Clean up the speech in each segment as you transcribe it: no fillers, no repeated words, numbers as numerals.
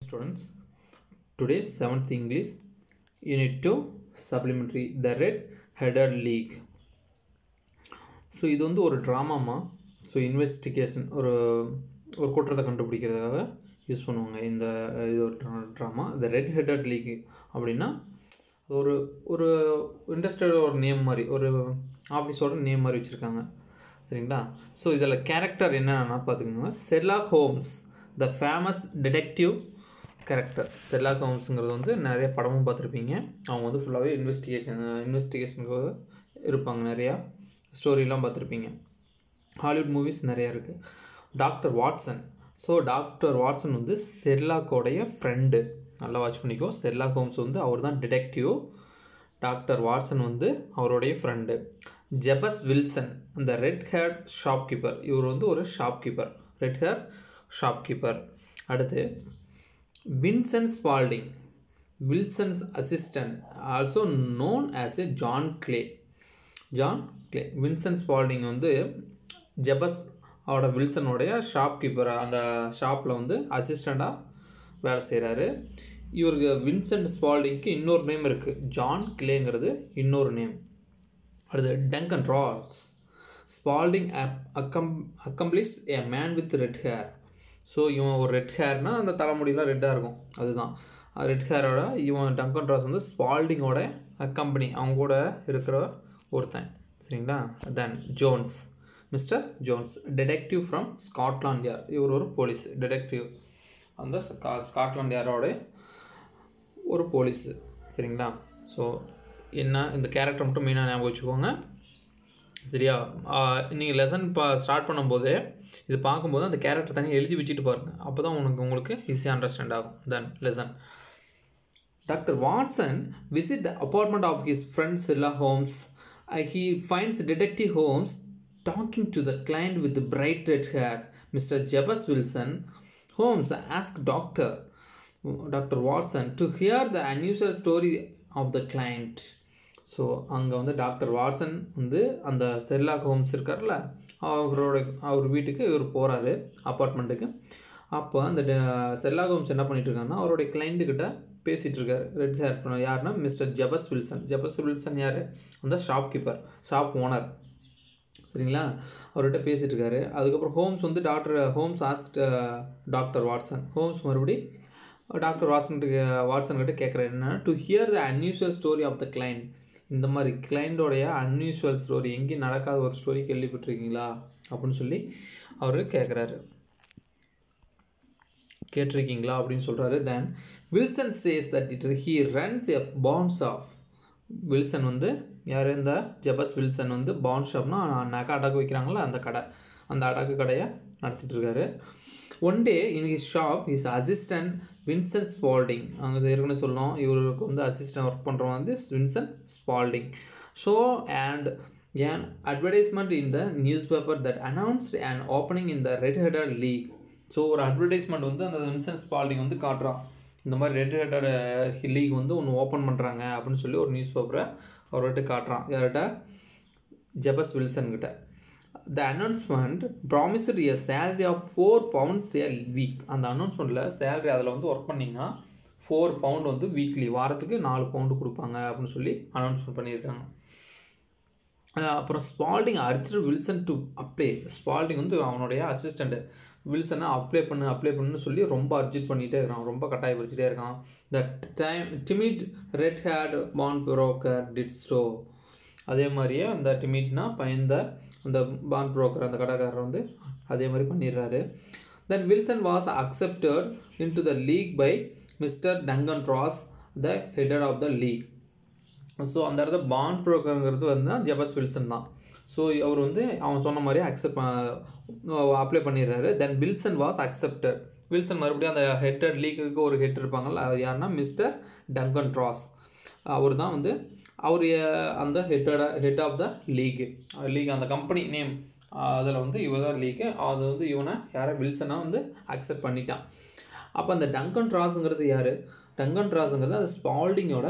Students, today 7th English Unit 2 Supplementary The Red Headed League. So இது வந்து ஒரு ட்ராமாமா. So investigation ஒரு குற்றத்தை கண்டுபிடிக்கிறதுக்காக யூஸ் பண்ணுவாங்க. இது ஒரு drama. The red headed league அப்படின்னா ஒரு ஒரு இண்டஸ்ட்ரியோட ஒரு நேம் மாதிரி, ஒரு ஆஃபீஸோட நேம் மாதிரி வச்சுருக்காங்க. சரிங்களா? ஸோ இதில் கேரக்டர் என்னென்னா பார்த்துக்கோங்க. Sherlock Holmes, the famous detective character. Sherlock ஹோம்ஸுங்கிறது வந்து நிறைய படமும் பார்த்துருப்பீங்க. அவங்க வந்து ஃபுல்லாகவே இன்வெஸ்டிகேஷனுக்கு இருப்பாங்க. நிறையா ஸ்டோரிலாம் பார்த்துருப்பீங்க. ஹாலிவுட் மூவிஸ் நிறையா இருக்குது. Doctor Watson. So doctor Watson வந்து ஷெர்லாக்கோடைய ஃப்ரெண்டு. நல்லா வாட்ச் பண்ணிக்கோ. ஷெர்லாக் ஹோம்ஸ் வந்து அவர் தான் டிடெக்டிவ். டாக்டர் வாட்சன் வந்து அவருடைய ஃப்ரெண்டு. ஜெபஸ் வில்சன், அந்த ரெட் ஹேர் ஷாப்கீப்பர். இவர் வந்து ஒரு ஷாப்கீப்பர், ரெட் ஹேர் ஷாப்கீப்பர். அடுத்து Vincent Spalding, Wilson's assistant, also known as a John clay. Vincent Spalding வந்து ஜெபஸ் அவரோட வில்சனுடைய ஷாப்கீப்பர், அந்த ஷாப்பில் வந்து அசிஸ்டண்ட்டாக வேலை செய்கிறாரு. இவருக்கு வின்சென்ட் ஸ்பால்டிங்க்கு இன்னொரு நேம் இருக்குது, ஜான் கிளேங்கிறது இன்னொரு நேம். அடுத்து Duncan Ross. Spalding accomplish a man with red hair. So இவன் ஒரு ரெட் ஹேர்னால் அந்த தலைமுடியெலாம் ரெட்டாக இருக்கும், அதுதான் ரெட் ஹேரோட. இவன் டங்கன் ராஸ் வந்து ஸ்பால்டிங்கோட கம்பெனி, அவங்க கூட இருக்கிற ஒருத்தன். சரிங்களா? Then Jones, mister Jones, detective from Scotland Yard. இவர் ஒரு போலீஸ் டிடெக்டிவ், அந்த ஸ்காட்லாண்ட் யார்டோட ஒரு போலீஸு. சரிங்களா? ஸோ என்ன, இந்த கேரக்டர் மட்டும் மெயினாக ஞாபகம் வச்சுக்கோங்க. சரியா? நீங்கள் லெசன் ஸ்டார்ட் பண்ணும்போதே இது பார்க்கும்போது அந்த கேரக்டர் தனியாக எழுதி வச்சுட்டு பாருங்கள். அப்போ தான் உங்களுக்கு ஈஸியாக அண்டர்ஸ்டாண்ட் ஆகும். Then lesson. Doctor Watson visit the apartment of his friend Sherlock Holmes. He finds Detective Holmes talking to the client with the bright red hair, Mr. Jebus Wilson. Holmes asks Dr. Watson to hear the unusual story of the client. So அங்கே வந்து doctor Watson வந்து அந்த Sherlock Holmes இருக்கார்ல, அவர் வீட்டுக்கு இவர் போகிறாரு, அப்பார்ட்மெண்ட்டுக்கு. அப்போ அந்த ஷெர்லாக் ஹோம்ஸ் என்ன பண்ணிட்டு இருக்காங்கன்னா, அவருடைய கிளைண்ட்டுக்கிட்ட பேசிகிட்டு இருக்காரு. ரெட் ஹேர் யாருன்னா மிஸ்டர் ஜெபஸ் வில்சன். ஜெபஸ் வில்சன் யார்? அந்த ஷாப்கீப்பர், ஷாப் ஓனர். சரிங்களா? அவர்கிட்ட பேசிகிட்டு இருக்காரு. அதுக்கப்புறம் ஹோம்ஸ் வந்து Holmes asked doctor Watson. Holmes மறுபடி டாக்டர் வாட்சன்கிட்ட கேட்குறாரு என்ன, to hear the unusual story of the client. இந்த மாதிரி கிளைண்டோடைய அன்யூஷுவல் ஸ்டோரி, எங்கேயும் நடக்காத ஒரு ஸ்டோரி கேள்விப்பட்டிருக்கீங்களா அப்படின்னு சொல்லி அவர் கேட்டிருக்கீங்களா அப்படின்னு சொல்கிறாரு. Then Wilson says that he runs a pawn shop. Wilson வந்து யார்? இந்த ஜெபஸ் வில்சன் வந்து பான் ஷாப்னா நகை அடகு வைக்கிறாங்களா, அந்த கடை, அந்த அடகு கடையை நடத்திட்டு இருக்காரு. One day in his shop his assistant Vincent Spalding. அங்கே ஏற்கனவே சொல்லணும், இவருக்கு வந்து அசிஸ்டன்ட் ஒர்க் பண்ணுறவங்க வந்து Vincent Spalding. So and an advertisement in the newspaper that announced an opening in the Red Headed League. So ஒரு அட்வர்டைஸ்மெண்ட் வந்து அந்த வின்சென்ட் ஸ்பால்டிங் வந்து காட்டுறான், இந்த மாதிரி ரெட் ஹெட்டட் லீக் வந்து ஒன்று ஓப்பன் பண்ணுறாங்க அப்படின்னு சொல்லி ஒரு நியூஸ் பேப்பரை அவர்கிட்ட காட்டுறான். யார்கிட்ட? ஜெபஸ் வில்சன்கிட்ட. The announcement promised a salary of £4 a week. அந்த அனௌன்ஸ்மெண்ட்டில் சேலரி, அதில் வந்து ஒர்க் பண்ணிங்கன்னா £4 வந்து வீக்லி, வாரத்துக்கு £4 கொடுப்பாங்க அப்படின்னு சொல்லி அனௌன்ஸ்மெண்ட் பண்ணியிருக்காங்க. அப்புறம் Spalding urge Wilson to apply. Spalding வந்து அவனுடைய அசிஸ்டண்ட்டு வில்சனை அப்ளை பண்ணுன்னு சொல்லி ரொம்ப அர்ஜென்ட் பண்ணிகிட்டே இருக்கான், ரொம்ப கட்டாயப்படுத்திகிட்டே இருக்கான். The timid red head pawn broker did so. அதே மாதிரியே அந்த டிமிட்னா பயந்த அந்த பாண்ட் புரோக்கர், அந்த கடைக்காரர் வந்து அதே மாதிரி பண்ணிடுறாரு. Then Wilson was accepted into the league by mister Duncan Ross, the header of the league. So அந்த இடத்துல பாண்ட் புரோக்கருங்கிறது வந்து ஜெபஸ் வில்சன் தான். ஸோ அவர் வந்து அவன் சொன்ன மாதிரி அப்ளை பண்ணிடுறாரு. Then Wilson was accepted. Wilson மறுபடியும் அந்த ஹெட்டர் லீக்குக்கு ஒரு ஹெட் இருப்பாங்கள்ல, அது யாருன்னா மிஸ்டர் டங்கன் ராஸ். அவர் தான் வந்து அந்த ஹெட் ஆஃப் த லீக், அந்த கம்பெனி நேம், அதில் வந்து இவர் தான் லீக்கு. அது வந்து இவனை யாரை? வில்சனாக வந்து அக்செப்ட் பண்ணிட்டான். அப்போ அந்த டங்கன் ராஸுங்கிறது யார்? டங்கன் ராஸுங்கிறது அது ஸ்பால்டிங்கோட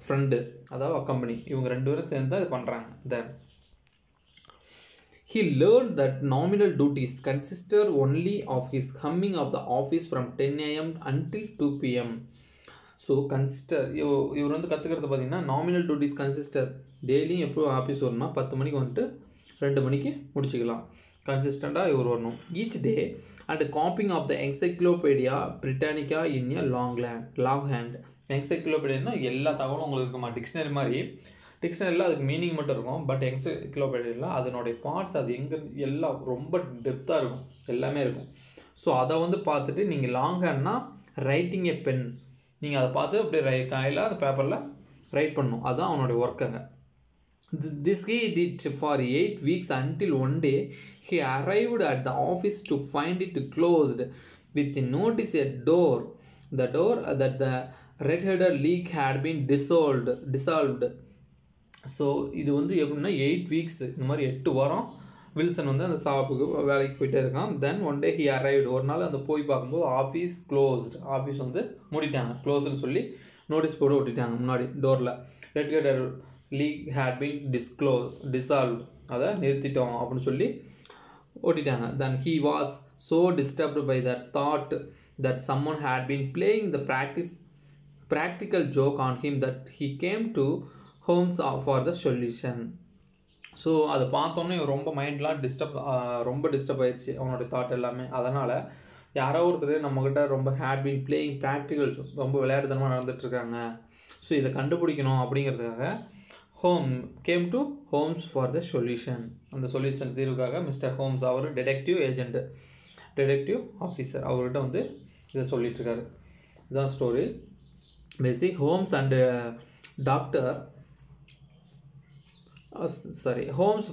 ஃப்ரெண்டு, அதாவது கம்பெனி. இவங்க ரெண்டு பேரும் சேர்ந்து அது பண்ணுறாங்க. தென் He learned that nominal duties consisted only of his coming of the office from 10 a.m. until 2 p.m. So கன்சிஸ்டர் இவர் வந்து கற்றுக்கிறது பார்த்தீங்கன்னா நாமினல் டியூட்டிஸ் கன்சிஸ்டர் டெய்லியும் எப்போ ஆஃபீஸ் வரணும்னா 10 மணிக்கு வந்துட்டு 2 மணிக்கு முடிச்சுக்கலாம். கன்சிஸ்டண்ட்டாக இவர் வரணும். Each day and copying of the encyclopedia Britannica in a long hand. என்சைக்ளோபீடியானா எல்லா தகவலும் உங்களுக்கு இருக்குமா, டிக்ஷனரி மாதிரி. டிக்ஷனரியில் அதுக்கு மீனிங் மட்டும் இருக்கும், பட் என்சைக்ளோபீடியாவில் அதனுடைய பார்ட்ஸ் அது எங்கே எல்லாம் ரொம்ப டெப்த்தாக இருக்கும், எல்லாமே இருக்கும். ஸோ அதை வந்து பார்த்துட்டு நீங்கள் லாங் ஹேண்ட்னா ரைட்டிங் எ பென், நீங்கள் அதை பார்த்து அப்படியே கையில் அந்த பேப்பரில் ரைட் பண்ணணும். அதுதான் அவனுடைய ஒர்க்குங்க. This he did for 8 weeks until one day he arrived at the office to find it closed with a notice a door. The door that the red-headed leak had been dissolved. So இது வந்து எப்படின்னா 8 weeks இந்த மாதிரி 8 வாரம் Wilson வந்து அந்த ஷாப்புக்கு வேலைக்கு போயிட்டே இருக்கான். தென் ஒன் டே ஹி அரைவ்டு. ஒரு நாள் அந்த போய் பார்க்கும்போது ஆஃபீஸ் க்ளோஸ்டு, ஆஃபீஸ் வந்து மூடிட்டாங்க. க்ளோஸ்ன்னு சொல்லி நோட்டீஸ் போர்டு ஒட்டிட்டாங்க முன்னாடி டோரில். Red league had been dissolved, அதை நிறுத்திட்டோம் அப்படின்னு சொல்லி ஓட்டிட்டாங்க. Then he was so disturbed by that thought that someone had been playing the practical joke on him that he came to Holmes for the solution. So அதை பார்த்தோன்னே ரொம்ப மைண்ட்லாம் ரொம்ப disturb ஆயிடுச்சு அவனோட தாட் எல்லாமே. அதனால் யாரோ ஒருத்தர் நம்மக்கிட்ட ரொம்ப had been playing practical joke, ரொம்ப விளையாட்டுத்தனமாக நடந்துகிட்ருக்காங்க, ஸோ இதை கண்டுபிடிக்கணும் அப்படிங்கிறதுக்காக came to Holmes for the solution. அந்த சொல்யூஷன் தீர்வுக்காக மிஸ்டர் ஹோம்ஸ் அவர் டிடெக்டிவ் ஆஃபீஸர் அவர்கிட்ட வந்து இதை சொல்லிகிட்ருக்காரு. இதுதான் story. Basic Holmes and doctor Holmes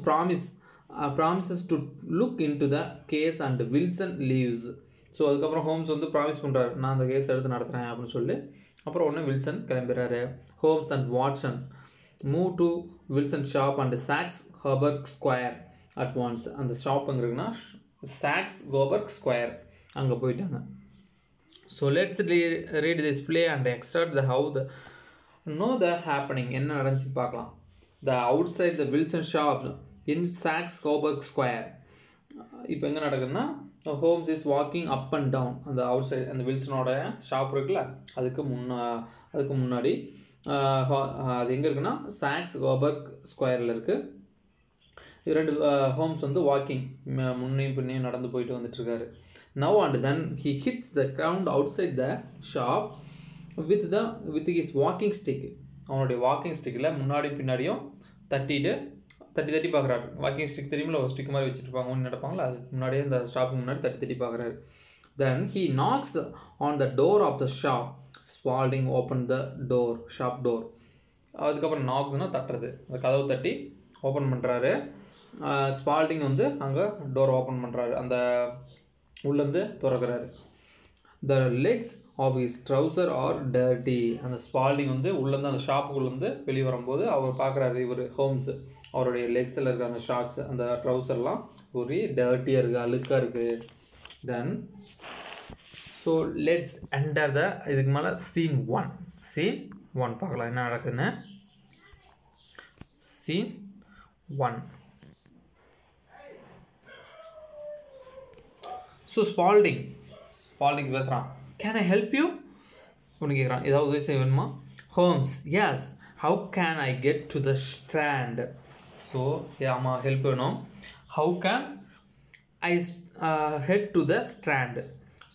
promises to look into the case and Wilson leaves. So அதுக்கப்புறம் ஹோம்ஸ் வந்து ப்ராமிஸ் பண்ணுறாரு, நான் அந்த கேஸ் எடுத்து நடத்துகிறேன் அப்படின்னு சொல்லி. அப்புறம் உடனே வில்சன் கிளம்பிடுறாரு. Holmes and Watson move to Wilson shop and Saxe Coburg square at once. அந்த ஷாப் எங்கே இருக்குன்னா சாக்ஸ் கோபர்க் ஸ்கொயர், அங்கே போயிட்டாங்க. So let's read this play and extract the how the know the happening. என்ன நடந்துச்சு பார்க்கலாம். The outside the Wilson shop in Saks Coburg Square. இப்போ எங்கே நடக்குதுன்னா Holmes is walking up and down. அந்த outside அந்த வில்சனோட ஷாப் இருக்குல்ல, அதுக்கு முன்னாடி அது எங்கே இருக்குன்னா சாக்ஸ் கோபர்க் ஸ்கொயரில் இருக்குது. ரெண்டு ஹோம்ஸ் வந்து வாக்கிங் முன்னையும் பின்னையும் நடந்து போயிட்டு வந்துட்டுருக்காரு. Now and then he hits the ground outside the shop with his walking stick. அவனுடைய வாக்கிங் ஸ்டிக்கில் முன்னாடி பின்னாடியும் தட்டி பார்க்குறாரு. வாக்கிங் ஸ்டிக் தெரியுமில்ல, ஒரு ஸ்டிக் மாதிரி வச்சுருப்பாங்க, ஒன்று நடப்பாங்களா, அது முன்னாடியே இந்த ஷாப்புக்கு முன்னாடி தட்டி பார்க்குறாரு. Then he knocks on the door of the shop. Spalding open the shop door. அதுக்கப்புறம் நாக்னா தட்டுறது, அந்த கதவு தட்டி ஓப்பன் பண்ணுறாரு. ஸ்பால்டிங் வந்து அங்கே டோர் ஓப்பன் பண்ணுறாரு, அந்த உள்ளேருந்து திறக்கிறாரு. The legs of his trouser are dirty. அந்த ஸ்பால்டிங் வந்து உள்ளேருந்து அந்த ஷாப்புக்குள்ளேருந்து வெளியே வரும்போது அவர் பார்க்குறாரு, இவர் ஹோம்ஸ் அவருடைய லெக்ஸில் இருக்க அந்த ஷார்ட்ஸ் அந்த ட்ரௌசர்லாம் ஒரே டர்ட்டியாக இருக்குது, அழுக்காக இருக்குது. Then so let's enter the இதுக்கு மேலே சீன் ஒன் பார்க்கலாம் என்ன நடக்குதுன்னு. சீன் 1. ஸோ ஸ்பால்டிங் பேசுகிறான். கேன் ஐ ஹெல்ப் யூ அப்படின்னு கேட்குறான், ஏதாவது உதவி செய்ய வேணுமா? Holmes yes, how can I get to the Strand. So ஆமாம் ஹெல்ப் வேணும். How can I head to the Strand.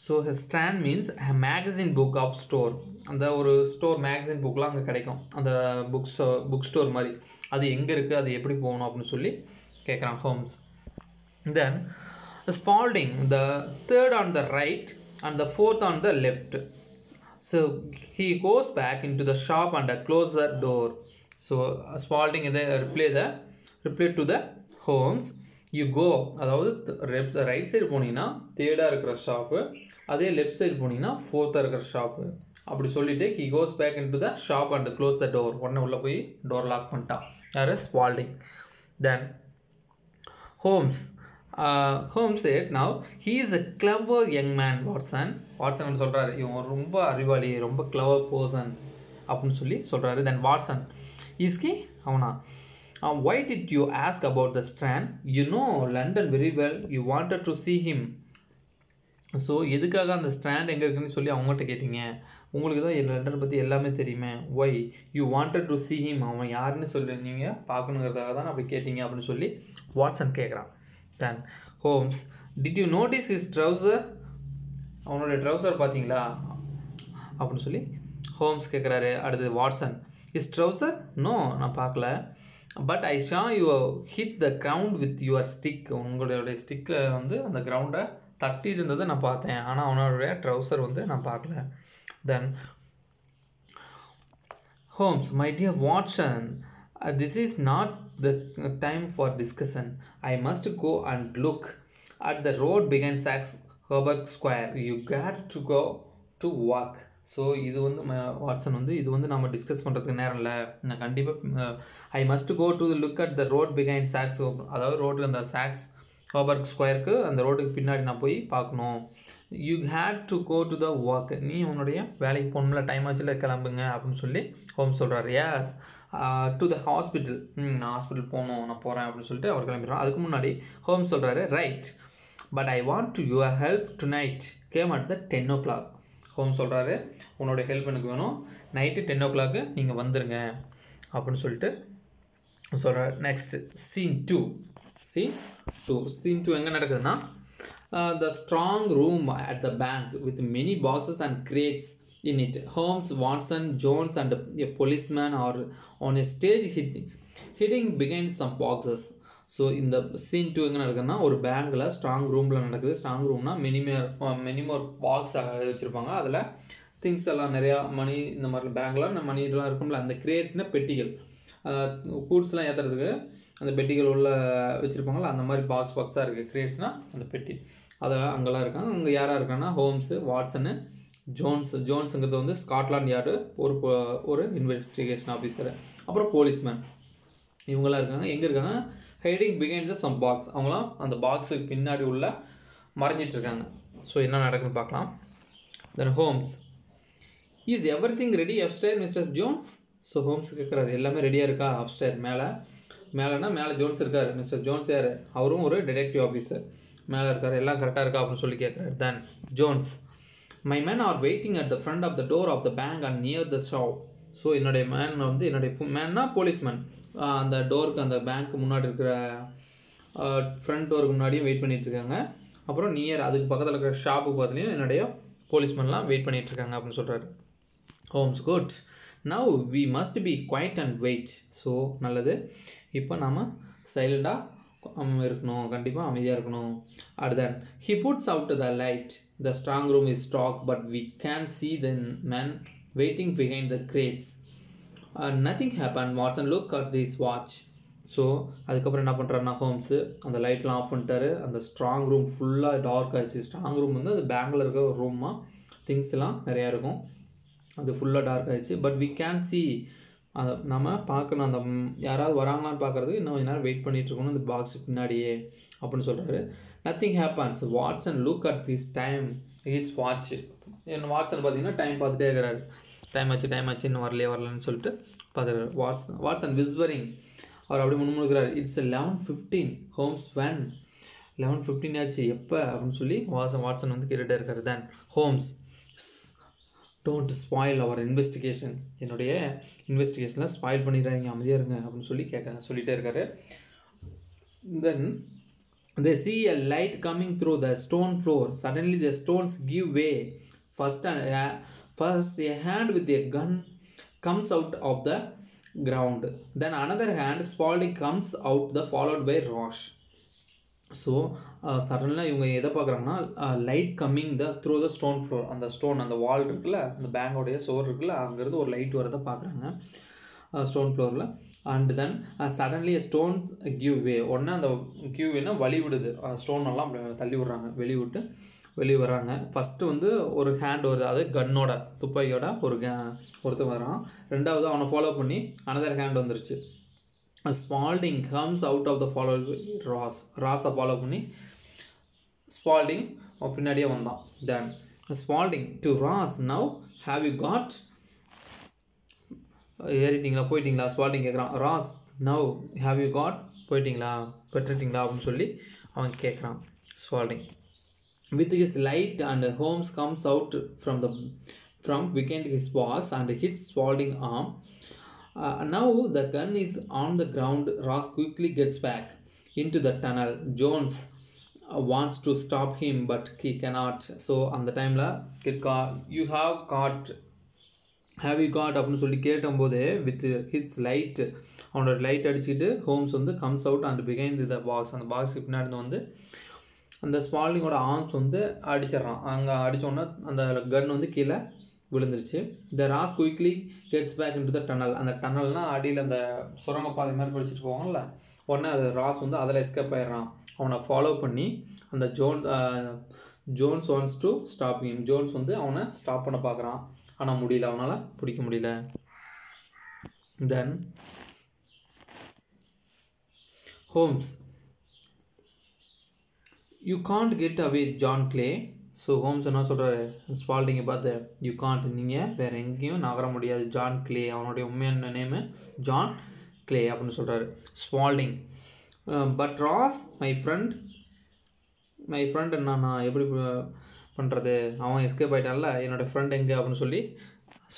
So Strand means magazine book of store. அந்த ஒரு ஸ்டோர் மேகசின் புக்கெலாம் அங்கே கிடைக்கும், அந்த புக் ஸ்டோர் மாதிரி. அது எங்கே இருக்குது, அது எப்படி போகணும் அப்படின்னு சொல்லி கேட்குறான் Holmes. Then Spalding, the third on the right and the fourth on the left. So he goes back into the shop and closes the door. So Spalding reply to the Holmes. You go, அதாவது right side போனீங்கன்னா தேர்டாக இருக்கிற shop, அதே left side போனீங்கன்னா ஃபோர்த்தாக இருக்கிற shop அப்படி சொல்லிட்டு he goes back into the shop and close the door. உடனே உள்ளே போய் டோர் லாக் பண்ணிட்டான் யார்? Spalding. Then Holmes said, now he is a clever young man, Watson சொல்கிறாரு, இவன் ரொம்ப அறிவாளி, ரொம்ப clever person அப்படின்னு சொல்லி சொல்கிறாரு. தென் வாட்சன் இஸ்கி அவனா Why did you ask about the Strand? You know London very well. You wanted to see him. So எதுக்காக அந்த ஸ்ட்ராண்ட் எங்கே இருக்குதுன்னு சொல்லி அவங்ககிட்ட கேட்டிங்க? உங்களுக்கு தான் லண்டனை பற்றி எல்லாமே தெரியுமே. Why you wanted to see him, அவன் யாருன்னு சொல்லி நீங்கள் பார்க்கணுங்கிறதுக்காக தான் அப்படி கேட்டிங்க அப்படின்னு சொல்லி வாட்சன் கேட்குறான். Then Holmes, did you notice his trouser? அவனோட ட்ரௌசர் பார்த்தீங்களா அப்படின்னு சொல்லி ஹோம்ஸ் கேட்குறாரு. அடுத்தது வாட்சன், his trouser? நோ, நான் பார்க்கல. But I saw you hit the ground with your stick. உங்களுடைய ஸ்டிக்கில் வந்து அந்த கிரவுண்டை தட்டி இருந்ததை நான் பார்த்தேன், ஆனால் அவனோடைய ட்ரௌசர் வந்து நான் பார்க்கல. Then Holmes, my dear Watson, this is not the time for discussion. I must go and look at the road behind Saxe Coburg square. You get to go to walk. So இது வந்து Watson வந்து இது வந்து நம்ம discuss பண்ணுறதுக்கு நேரம் இல்லை, நான் கண்டிப்பாக I must go to look at the road behind Saxe, அதாவது ரோடு அந்த சாக்ஸ் ஹெர்பர்க் ஸ்கொயருக்கு அந்த ரோடுக்கு பின்னாடி நான் போய் பார்க்கணும். You had to go to the work, நீ உன்னுடைய வேலைக்கு போகணும்ல, டைம் ஆச்சுல, கிளம்புங்க அப்படின்னு சொல்லி ஹோம்ஸ் சொல்கிறார். எஸ் டு த ஹாஸ்பிட்டல், நான் ஹாஸ்பிட்டல் போகணும், நான் போகிறேன் அப்படின்னு சொல்லிட்டு அவர் கிளம்பிடுறான். அதுக்கு முன்னாடி ஹோம்ஸ் சொல்கிறாரு, right but I want to your help tonight came at the 10 o'clock. Holmes சொல்கிறாரு, உன்னோடைய ஹெல்ப் எனக்கு வேணும், நைட்டு 10 o'clock நீங்கள் வந்துடுங்க அப்படின்னு சொல்லிட்டு சொல்கிறார். Next scene 2. Scene 2 எங்கே நடக்குதுன்னா, the strong room at the bank with many boxes and crates in it. Holmes, Watson, Jones and a policeman are on a stage hiding behind some boxes. So இந்த scene 2 எங்கே நடக்குதுன்னா, ஒரு பேங்கில் strong ரூமில் நடக்குது. Strong ரூம்னா many more box வச்சுருப்பாங்க, அதில் things எல்லாம் நிறையா மணி, இந்த மாதிரி பேங்கில் மணி இதெல்லாம் இருக்கும்ல, அந்த கிரேட்ஸ்னால் பெட்டிகள், கூட்ஸ்லாம் ஏற்றுறதுக்கு அந்த பெட்டிகள் உள்ள வச்சுருப்பாங்களா, அந்த மாதிரி பாக்ஸாக இருக்குது. கிரேட்ஸ்னால் அந்த பெட்டி, அதெல்லாம் அங்கெல்லாம் இருக்காங்க. அங்கே யாராக இருக்காங்கன்னா ஹோம்ஸு, வாட்சனு, ஜோன்ஸுங்கிறது வந்து ஸ்காட்லாண்ட் யார்டு ஒரு இன்வெஸ்டிகேஷன் ஆஃபீஸர், அப்புறம் போலீஸ்மேன், இவங்களாம் இருக்காங்க. எங்கே இருக்காங்க? Hiding behind the some box, அவங்களாம் அந்த பாக்ஸுக்கு பின்னாடி உள்ள மறைஞ்சிட்ருக்காங்க. ஸோ என்ன நடக்குதுன்னு பார்க்கலாம். Then Holmes, is everything ready upstair mister Jones? So Holmes கேட்குறாரு, எல்லாமே ரெடியாக இருக்கா அப்ஸ்டேர்? மேலேனா மேலே ஜோன்ஸ் இருக்கார். மிஸ்டர் ஜோன்ஸ் யார்? அவரும் ஒரு டிடெக்டிவ் ஆஃபீஸர், மேலே இருக்கார். எல்லாம் கரெக்டாக இருக்கா அப்படின்னு சொல்லி கேட்குறாரு. Then Jones, my man are waiting at the front of the door of the bank and near the shop. So என்னுடைய மேன் வந்து மேன்னா போலீஸ்மேன், அந்த டோருக்கு அந்த பேங்க்கு முன்னாடி இருக்கிற ஃப்ரண்ட் டோருக்கு முன்னாடியும் வெயிட் பண்ணிகிட்ருக்காங்க. அப்புறம் நியர் அதுக்கு பக்கத்தில் இருக்கிற ஷாப்பு பார்த்துலையும் என்னுடைய போலீஸ்மேன்லாம் வெயிட் பண்ணிகிட்ருக்காங்க அப்படின்னு சொல்கிறாரு. Holmes, good, now we must be quiet and wait. So நல்லது, இப்போ நாம் சைலண்டாக இருக்கணும், கண்டிப்பாக அமைதியாக இருக்கணும். அடுத்தன் he puts out the light, the strong room is stuck but we can see the men waiting behind the crates. Nothing happened. Watson look at this watch. So அதுக்கப்புறம் என்ன பண்ணுறாருன்னா ஹோம்ஸு அந்த லைட்லாம் ஆஃப் பண்ணிட்டாரு. அந்த ஸ்ட்ராங் ரூம் ஃபுல்லாக dark ஆகிடுச்சு. Strong room வந்து அது பேங்கில் இருக்கிற ஒரு ரூமாக திங்ஸ் எல்லாம் நிறையா இருக்கும், அது ஃபுல்லாக டார்க் ஆகிடுச்சு. பட் வி கேன் see, அதை நம்ம பார்க்கணும், அந்த யாராவது வராங்களான்னு பார்க்குறதுக்கு இன்னும் கொஞ்சம் நேரம் வெயிட் பண்ணிகிட்ருக்கணும் அந்த பாக்ஸுக்கு பின்னாடியே அப்படின்னு சொல்கிறாரு. Nothing happens. Watson look at this time his watch. N Watson பார்த்தீங்கன்னா டைம் பார்த்துட்டே இருக்கிறாரு. டைம் ஆச்சு இன்னும் வரலன்னு சொல்லிட்டு பார்த்துக்கிறாரு. வாட்சன் விஸ்வரிங், அவர் அப்படி முன்முழுக்கிறார். இட்ஸ் 11:15. ஹோம்ஸ், வேன் 11:15 ஆச்சு, எப்போ அப்படின்னு சொல்லி வாட்சன் வந்து கேட்டுகிட்டே இருக்காரு. Then Holmes, don't spoil our investigation, என்னுடைய இன்வெஸ்டிகேஷனில் ஸ்பாயில் பண்ணிடுறாங்க, அமைதியாக இருங்க அப்படின்னு சொல்லி சொல்லிகிட்டே இருக்காரு. தென் they see a light coming through the stone floor. Suddenly the stones give way. First a hand with a gun comes out of the ground. Then another hand, Spaulding, comes out, followed by Roche. So சடனாக இவங்க எதை பார்க்குறாங்கன்னா, light coming through the stone floor, அந்த stone அந்த wall இருக்குல்ல, அந்த பேங்கோடைய சோர் இருக்குல்ல, அங்கேருந்து ஒரு லைட் வரதை பார்க்குறாங்க ஸ்டோன் ஃப்ளோரில். And then suddenly stones give வே. உடனே அந்த கிவ் வேனா வழி விடுது, ஸ்டோன் எல்லாம் தள்ளி விட்றாங்க, வெளியே வர்றாங்க. ஃபஸ்ட்டு வந்து ஒரு ஹேண்ட் வருது, அது கன்னோட துப்பாக்கியோட ஒருத்தர் வரான். ரெண்டாவது அவனை ஃபாலோ பண்ணி அனதர் ஹேண்ட் வந்துருச்சு. Spaulding comes out of the follow Ross follow பண்ணி Spaulding பின்னாடியே வந்தான். Then Spaulding to Ross, now have you got, ஏறிட்டீங்களா போயிட்டீங்களா Spaulding கேட்குறான். Ross now have you got போயிட்டீங்களா பெற்றுட்டீங்களா அப்படின்னு சொல்லி அவன் கேட்குறான் Spalding. With his light and Holmes comes out from behind his box and hits Spaulding's arm. Now the gun is on the ground. Ross quickly gets back into the tunnel. Jones wants to stop him but he cannot. So on the time la you have you got அப்படின்னு சொல்லி கேட்டபோது with his light அவனோட light அடிச்சுட்டு Holmes வந்து comes out and behind the box அந்த பாக்ஸுக்கு பின்னாடி வந்து அந்த ஸ்பால்டிங்கோட ஆர்ம்ஸ் வந்து அடிச்சிடறான். அங்கே அடித்தோடனே அந்த கன் வந்து கீழே விழுந்துருச்சு. The Ross quickly gets back into the tunnel. அந்த டனல்னால் அடியில் அந்த சுரங்கப்பாதை மாதிரி படிச்சுட்டு போவாங்கல்ல, உடனே அது ராஸ் வந்து அதில் எஸ்கேப் ஆயிடுறான். அவனை ஃபாலோ பண்ணி அந்த Jones wants to stop him. Jones வந்து அவனை ஸ்டாப் பண்ண பார்க்குறான், ஆனால் முடியல, அவனால் பிடிக்க முடியல. Then Holmes, you can't get away John Clay. So Holmes என்ன சொல்கிறாரு ஸ்பால்டிங்கை பார்த்து, யூ காண்ட், நீங்கள் வேறு எங்கேயும் நகர முடியாது. ஜான் கிளே, அவனுடைய உண்மையான நேமு ஜான் கிளே அப்படின்னு சொல்கிறாரு Spalding. But Ross my friend என்ன, நான் எப்படி பண்ணுறது, அவன் எஸ்கேப் ஆகிட்டான்ல, என்னோடய ஃப்ரெண்ட் எங்கே அப்படின்னு சொல்லி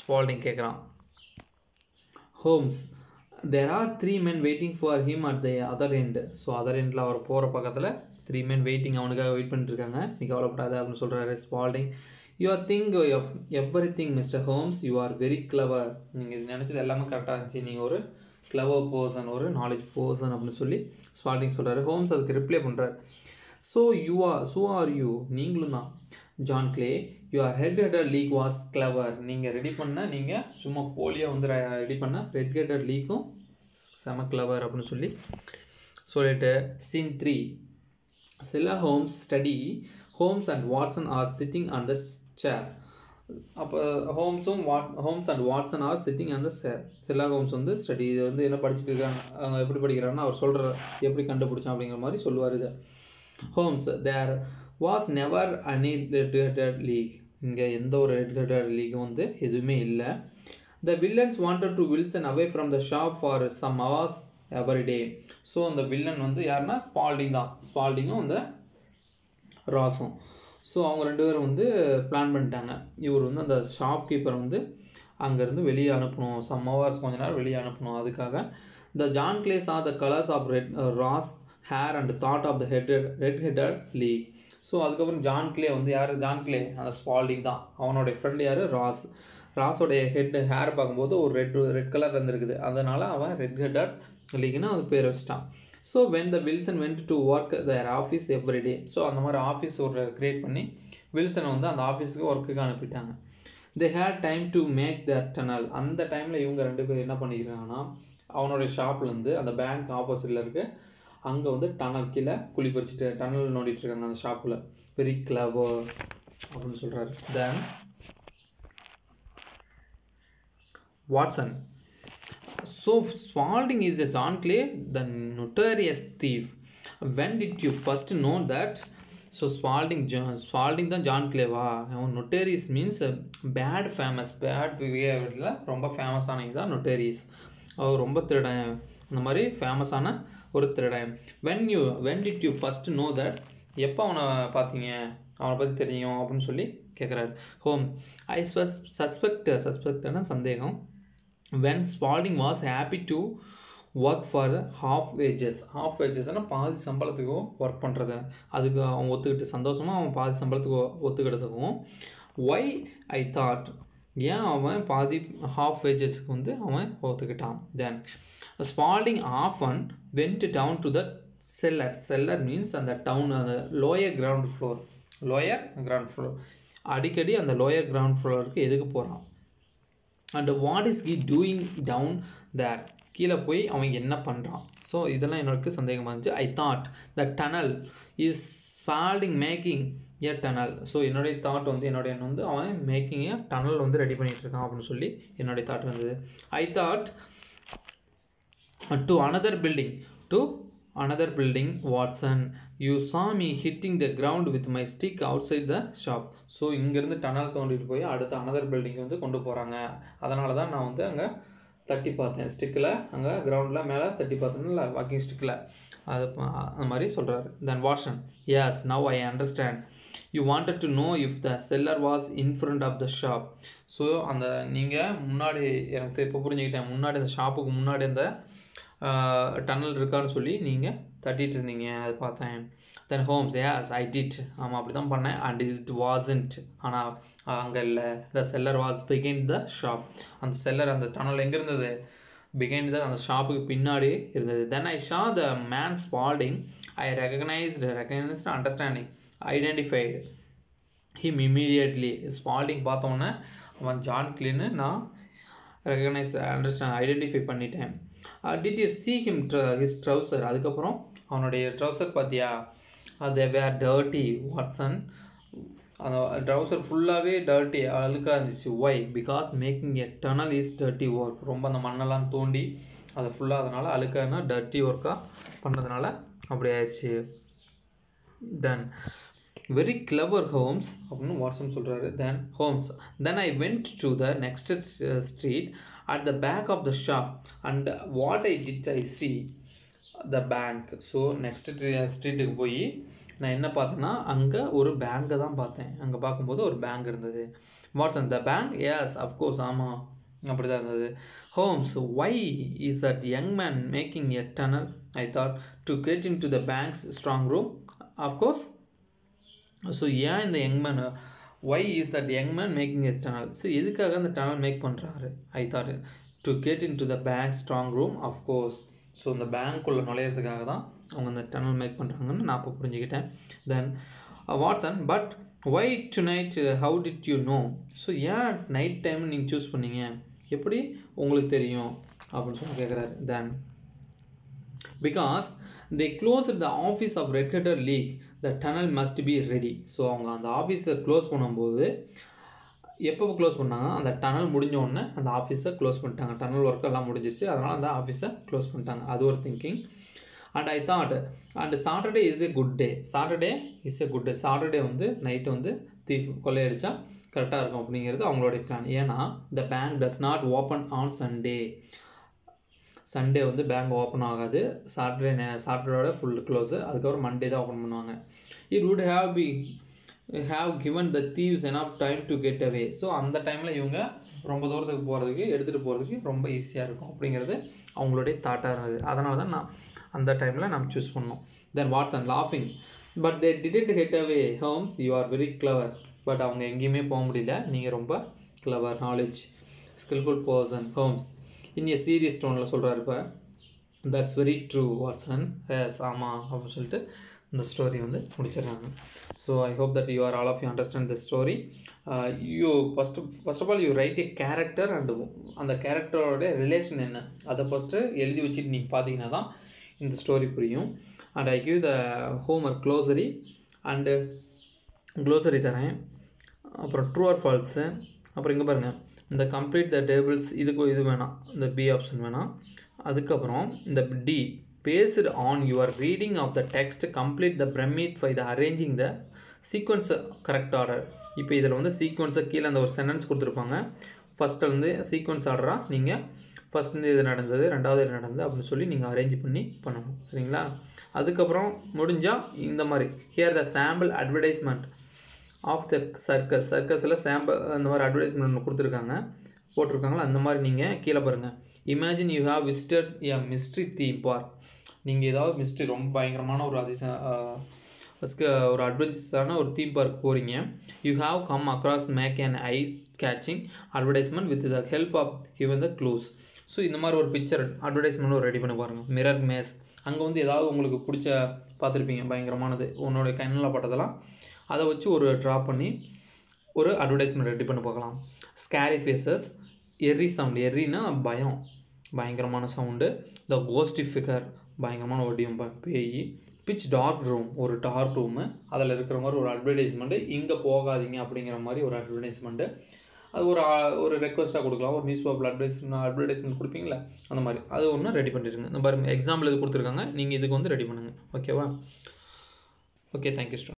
ஸ்பால்டிங் கேட்குறான். Holmes, there are 3 men waiting for him at the other end. So other எண்டில் அவர் போகிற பக்கத்தில் 3 men வெயிட்டிங், அவனுக்காக வெயிட் பண்ணிட்டுருக்காங்க, நீ கவலைப்படாத அப்படின்னு சொல்கிறாரு Spalding. You are think of every thing mister Holmes, you are very clever. நீங்கள் இது நினச்சது எல்லாமே கரெக்டாக இருந்துச்சு, நீங்கள் ஒரு கிளவர் பர்சன், ஒரு நாலேஜ் பர்சன் அப்படின்னு சொல்லி ஸ்பால்டிங் சொல்கிறாரு. ஹோம்ஸ் அதுக்கு ரிப்ளை பண்ணுறாரு. ஸோ ஆர் யூ, நீங்களும் தான் John Clay, your head league was clever. நீங்கள் ரெடி பண்ண, நீங்கள் சும்மா போலியாக வந்து ரெடி பண்ண ரெட் லீக்கும் செம கிளவர் அப்படின்னு சொல்லி சொல்லிட்டு. சீன் 3, செல்லா Holmes study. Holmes and Watson are sitting on the chair. அப்போ Holmes and Watson are sitting on the chair. செல்லா ஹோம்ஸ் வந்து ஸ்டடி, இது வந்து என்ன படிச்சுட்டு இருக்காங்க, அவங்க எப்படி படிக்கிறாங்கன்னா அவர் சொல்கிற எப்படி கண்டுபிடிச்சான் அப்படிங்கிற மாதிரி சொல்லுவார். இது Holmes, there was never any red league. இங்கே எந்த ஒரு ரெட் லீக்கும் வந்து எதுவுமே இல்லை. The villains wanted to Wilson away from the shop for some hours every day. So அந்த வில்லன் வந்து யாருன்னா ஸ்பால்டிங் தான், ஸ்பால்டிங்கும் அந்த ராஸும். ஸோ அவங்க 2 பேரும் வந்து பிளான் பண்ணிட்டாங்க, இவர் வந்து அந்த ஷாப் கீப்பரை வந்து அங்கேருந்து வெளியே அனுப்பணும், சம் ஹவர்ஸ் கொஞ்ச நேரம் வெளியே அனுப்பணும். அதுக்காக த John Clay saw the colours of Ross hair and thought of the red league. So அதுக்கப்புறம் ஜான் கிளே வந்து யார், ஜான் கிளே அந்த ஸ்பால்டிங் தான், அவனுடைய ஃப்ரெண்டு யார், ராஸோடைய ஹேர் பார்க்கும்போது ஒரு ரெட் கலர் இருந்திருக்குது, அதனால் அவன் ரெட் லீக்னு அது பேர் வச்சிட்டான். So when the Wilson went to work there office every day. So அந்த மாதிரி ஆஃபீஸ் ஒரு க்ரியேட் பண்ணி வில்சனை வந்து அந்த ஆஃபீஸுக்கு ஒர்க்குக்கு அனுப்பிட்டாங்க. They had time to make that tunnel. அந்த டைமில் இவங்க 2 பேர் என்ன பண்ணிக்கிறாங்கன்னா, அவனுடைய ஷாப்லேருந்து அந்த பேங்க் ஆப்போசிட்டில் இருக்குது, அங்கே வந்து டனல் கீழே குழி பறிச்சுட்டு டனல் நோண்டிகிட்ருக்காங்க அந்த ஷாப்பில். வெரி கிளவர் அப்படின்னு சொல்கிறாரு. Then Watson, so Spaulding is a John Clay, the notorious thief. When did you first know that? So Spaulding தான் ஜான் கிளேவா? நொட்டேரியஸ் மீன்ஸ் பேட் பிஹேவியரில் ரொம்ப ஃபேமஸான இதுதான் நொட்டேரியஸ். அவர் ரொம்ப திருடன், இந்த மாதிரி ஃபேமஸான ஒரு திருடன். when did you first know that? எப்போ அவனை பார்த்தீங்க, அவனை பற்றி தெரியும் அப்படின்னு சொல்லி கேட்குறாரு. ஹோம், ஐ சஸ்பெக்ட்னா சந்தேகம். when Spaulding was happy to work for the half wages பாதி சம்பளத்துக்கும் ஒர்க் பண்ணுறது, அதுக்கு அவன் ஒத்துக்கிட்டு சந்தோஷமாக அவன் பாதி சம்பளத்துக்கு ஒத்துக்கிட்டதுக்கும். why I thought, ஏன் அவன் பாதி ஹாஃப் வேஜஸ்க்கு வந்து அவன் ஒத்துக்கிட்டான். Then Spaulding often went down to the cellar means அந்த டவுன், அந்த லோயர் கிரவுண்ட் ஃப்ளோர் அடிக்கடி அந்த லோயர் கிரவுண்ட் ஃப்ளோருக்கு எதுக்கு போகிறான். And what is he doing down there, கீழே போய் அவன் என்ன பண்ணுறான். ஸோ இதெல்லாம் எனக்கு சந்தேகமாக இருந்துச்சு. I thought the tunnel is Spaulding making A tunnel. So என்னுடைய தாட் வந்து என்னுடைய எண்ணம் வந்து அவன் மேக்கிங் ஏ டனல் வந்து ரெடி பண்ணிகிட்டு இருக்கான் அப்படின்னு சொல்லி என்னுடைய தாட் வந்தது. ஐ thought to another building Watson, you saw me hitting the ground with my stick outside the shop. So இங்கேருந்து டனல் தோண்டிட்டு போய் அடுத்த another building வந்து கொண்டு போகிறாங்க, அதனால தான் நான் வந்து அங்கே தட்டி பார்த்தேன் ஸ்டிக்கில், அங்கே கிரவுண்டில் மேலே தட்டி பார்த்தேன்ல வாக்கிங் ஸ்டிக்கில், அது அந்த மாதிரி சொல்கிறாரு. Then Watson, yes now I understand, you wanted to know if the cellar was in front of the shop. So அந்த நீங்கள் முன்னாடி எனக்கு இப்போ புரிஞ்சுக்கிட்டேன், முன்னாடி அந்த ஷாப்புக்கு முன்னாடி அந்த டன்னல் இருக்கான்னு சொல்லி நீங்கள் தட்டிகிட்டு இருந்தீங்க, அது பார்த்தேன். தென் ஹோம்ஸ், எஸ் ஐ டிட், ஆமாம் அப்படி தான் பண்ணேன். அண்ட் இட் வாசன்ட், ஆனால் அங்கே இல்லை. The cellar was behind the shop, அந்த செல்லர் அந்த டனல் எங்கே இருந்தது, பிகைண்ட் த அந்த ஷாப்புக்கு பின்னாடி இருந்தது. Then I saw the man Spaulding, I recognised understanding identified him immediately. Spaulding பார்த்தோன்னே அவன் ஜான் கிளின்னு நான் ஐடென்டிஃபை பண்ணிட்டேன். Did you see him his trouser, அதுக்கப்புறம் அவனுடைய ட்ரௌசர் பார்த்தியா, அது வேர் டர்ட்டி வாட்சன், அந்த ட்ரௌசர் ஃபுல்லாகவே டர்ட்டி அழுக்காக இருந்துச்சு. Why, because making a tunnel is dirty work, ரொம்ப அந்த மண்ணெல்லாம் தோண்டி அதை ஃபுல்லாக அதனால் அழுக்கானா டர்ட்டி ஒர்க்காக பண்ணதுனால அப்படி ஆயிடுச்சு. தென் வெரி கிளவர் ஹோம்ஸ் அப்படின்னு வாட்சன் சொல்கிறாரு. Then Holmes, then I went to the next street at the back of the shop and what I did I see the bank. So next ஸ்ட்ரீட்டுக்கு போய் நான் என்ன பார்த்தேன்னா அங்கே ஒரு பேங்கை தான் பார்த்தேன். அங்கே பார்க்கும்போது ஒரு பேங்க் இருந்தது. Watson, the bank, yes of course, ஆமாம் அப்படி தான் இருந்தது. Holmes, why is that young man making a tunnel, I thought to get into the bank's strong room, of course. So ஏன் இந்த young man, why is that young man making a tunnel, so எதுக்காக அந்த tunnel make பண்ணுறாரு, I thought to get into the bank strong room, of course. So இந்த பேங்க்குள்ளே நுழையிறதுக்காக தான் அவங்க அந்த டனல் மேக் பண்ணுறாங்கன்னு நான் இப்போ புரிஞ்சுக்கிட்டேன். Then Watson, but why tonight, how did you know, so ஏன் நைட் டைம் நீங்கள் சூஸ் பண்ணீங்க, எப்படி உங்களுக்கு தெரியும் அப்படின்னு சொல்லி கேட்குறாரு. Then because they closed the office of Red Cutter League, the tunnel must be ready. So அவங்க அந்த ஆஃபீஸை க்ளோஸ் பண்ணும்போது எப்போ க்ளோஸ் பண்ணாங்க, அந்த டனல் முடிஞ்ச உடனே அந்த ஆஃபீஸை க்ளோஸ் பண்ணிட்டாங்க. டனல் ஒர்க் எல்லாம் முடிஞ்சிச்சு, அதனால் அந்த ஆஃபீஸை க்ளோஸ் பண்ணிட்டாங்க. அது ஒரு thinking. And I thought, and Saturday is a good day, Saturday is a good day, Saturday வந்து நைட்டு வந்து தீஃப் கொள்ளையடிச்சா கரெக்டாக இருக்கும் அப்படிங்கிறது அவங்களுடைய பிளான். ஏன்னா the bank does not open on Sunday, Sunday வந்து பேங்க் ஓப்பன் ஆகாது, சாட்டர்டேயோட ஃபுல் க்ளோஸு, அதுக்கப்புறம் மண்டே தான் ஓப்பன் பண்ணுவாங்க. It would have given the thieves enough time to get away. So அந்த டைமில் இவங்க ரொம்ப தூரத்துக்கு போகிறதுக்கு எடுத்துகிட்டு போகிறதுக்கு ரொம்ப ஈஸியாக இருக்கும் அப்படிங்கிறது அவங்களுடைய தாட்டாக இருந்தது. அதனால தான் நான் அந்த டைமில் நம்ம சூஸ் பண்ணோம். தென் வாட்சன் லாஃபிங், but they didn't get away. Holmes, you are very clever. பட் அவங்க எங்கேயுமே போக முடியல, நீங்கள் ரொம்ப clever, knowledge, skilful person. Holmes in a serious டோனில் சொல்கிறாரு. இப்போ that's very true Watson, yes ஆமாம் அப்படின்னு சொல்லிட்டு இந்த ஸ்டோரி வந்து முடிச்சிடுறாங்க. So I hope that you are all of you understand the story. You first of all you write a character and அந்த கேரக்டரோட ரிலேஷன் என்ன அதை ஃபஸ்ட்டு எழுதி வச்சுட்டு நீங்கள் பார்த்தீங்கன்னா தான் இந்த ஸ்டோரி புரியும். And I give the homework glossary and glossary தரேன், அப்புறம் ட்ரூ ஆர் ஃபால்ஸு, அப்புறம் இங்கே பாருங்கள் இந்த கம்ப்ளீட் த டேபிள்ஸ், இதுக்கு இது வேணாம், இந்த பி ஆப்ஷன் வேணாம். அதுக்கப்புறம் இந்த D, based on your reading of the text complete the pyramid by the arranging the sequence correct order. இப்போ இதில் வந்து சீக்வன்ஸை கீழே அந்த ஒரு சென்டென்ஸ் கொடுத்துருப்பாங்க, ஃபஸ்ட்டில் வந்து சீக்வன்ஸ் ஆர்டராக நீங்கள் ஃபஸ்ட் வந்து இது நடந்தது, ரெண்டாவது இது நடந்தது அப்படின்னு சொல்லி நீங்கள் அரேஞ்ச் பண்ணி பண்ணணும், சரிங்களா. அதுக்கப்புறம் முடிஞ்சால் இந்த மாதிரி here the sample advertisement of the சர்க்கஸில் சாம்பிள் அந்த மாதிரி அட்வர்டைஸ்மெண்ட் ஒன்று கொடுத்துருக்காங்க, போட்டிருக்காங்களா, அந்த மாதிரி நீங்கள் கீழே பாருங்கள். Imagine you have visited a mystery theme park, நீங்கள் ஏதாவது மிஸ்ட்ரி ரொம்ப பயங்கரமான ஒரு ஒரு அட்வென்ச்சரான ஒரு தீம் பார்க் போகிறீங்க. You have come across make and eyes catching advertisement with the help of given the clues. So இந்த மாதிரி ஒரு பிக்சர் அட்வர்டைஸ்மெண்ட் ஒரு ரெடி பண்ணி பாருங்கள். மிரர் மேஸ், அங்கே வந்து ஏதாவது உங்களுக்கு பிடிச்ச பார்த்துருப்பீங்க பயங்கரமானது, உன்னோடைய கண்ணில் பட்டதெல்லாம் அதை வச்சு ஒரு ட்ரா பண்ணி ஒரு அட்வர்டைஸ்மெண்ட் ரெடி பண்ணி பார்க்கலாம். ஸ்கேரி ஃபேஸஸ், எர்ரி சவுண்ட், எர்ரினா பயம், பயங்கரமான சவுண்டு. த கோஸ்டி ஃபிகர், பயங்கரமான வடிவம் பேய். பிச் டார்க் ரூம், ஒரு டார்க் ரூமு, அதில் இருக்கிற மாதிரி ஒரு அட்வர்டைஸ்மெண்ட்டு, இங்கே போகாதீங்க அப்படிங்கிற மாதிரி ஒரு அட்வர்டைஸ்மெண்ட்டு. அது ஒரு ரெக்வஸ்ட்டாக கொடுக்கலாம், ஒரு நியூஸ் பேப்பரில் அட்வர்டைஸ்மெண்ட் கொடுப்பீங்களா அந்த மாதிரி, அது ஒன்று ரெடி பண்ணிடுங்க. இந்த மாதிரி எக்ஸாம்பிள் இது கொடுத்துருக்காங்க, நீங்கள் இதுக்கு வந்து ரெடி பண்ணுங்கள், ஓகேவா. Okay, thank you student.